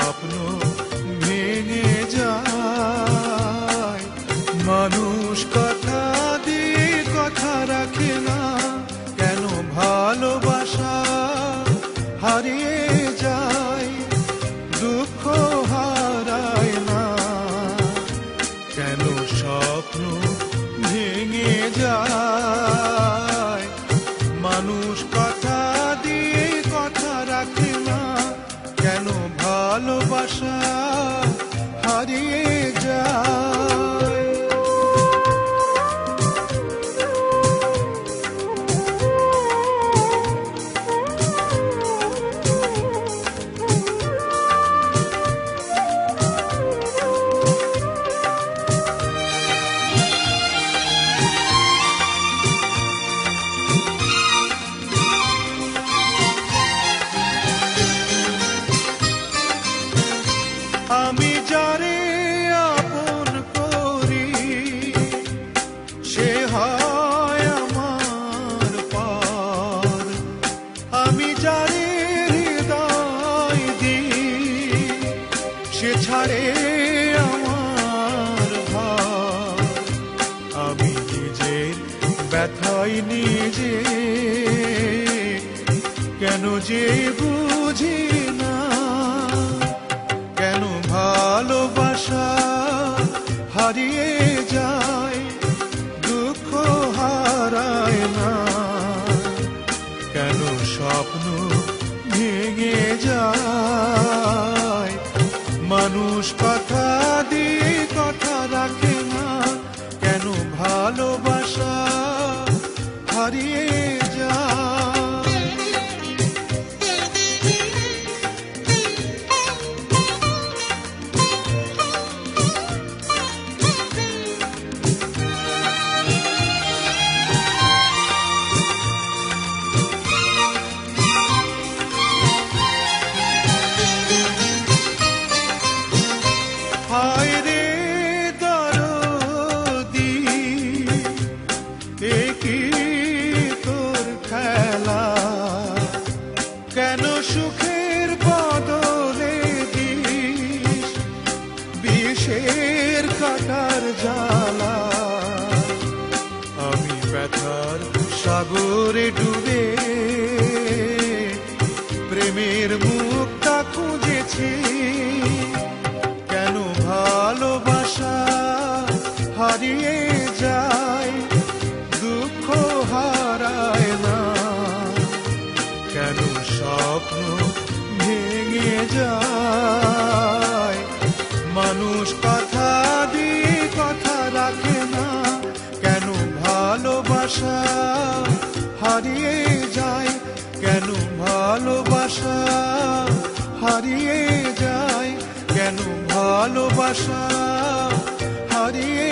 স্বপ্ন ভেঙে যায়। মানুষ কথা দিয়ে কথা রাখে না, কেন ভালোবাসা হারিয়ে যায়, দুঃখ হারায় না, কেন স্বপ্ন ভেঙে যায়। মানুষ কথা দিয়ে কথা রাখে না, কেন ভালোবাসা হারিয়ে যায়। আমি যারে আপন করি সে হয় আমার পার, আমি যারে হৃদয় দিই সে ছাড়ে আমার ভার। আমি নিজের ব্যথায় নিজে কেন যে বুঝি না, কেন ভালোবাসা হারিয়ে যায়, দুঃখ হারায় না, কেন স্বপ্ন ভেঙে যায়। মানুষ কথা দিয়ে কথা রাখে না, কেন ভালোবাসা হারিয়ে যায়। হায় রে দরদি এ কি তোর খেলা, কেন সুখের বদলে দিস বিষের কাটার জ্বালা। আমি ব্যথার সাগরে ডুবে প্রেমের মুক্তা খুঁজেছি, কেন ভালোবাসা হারিয়ে যায়, দুঃখ হারায় না, কেন স্বপ্ন ভেঙে যায়। মানুষ কথা দিয়ে কথা রাখে না, কেন ভালোবাসা হারিয়ে যায়, কেন ভালোবাসা হারিয়ে যায়, কেন ভালোবাসা হারিয়ে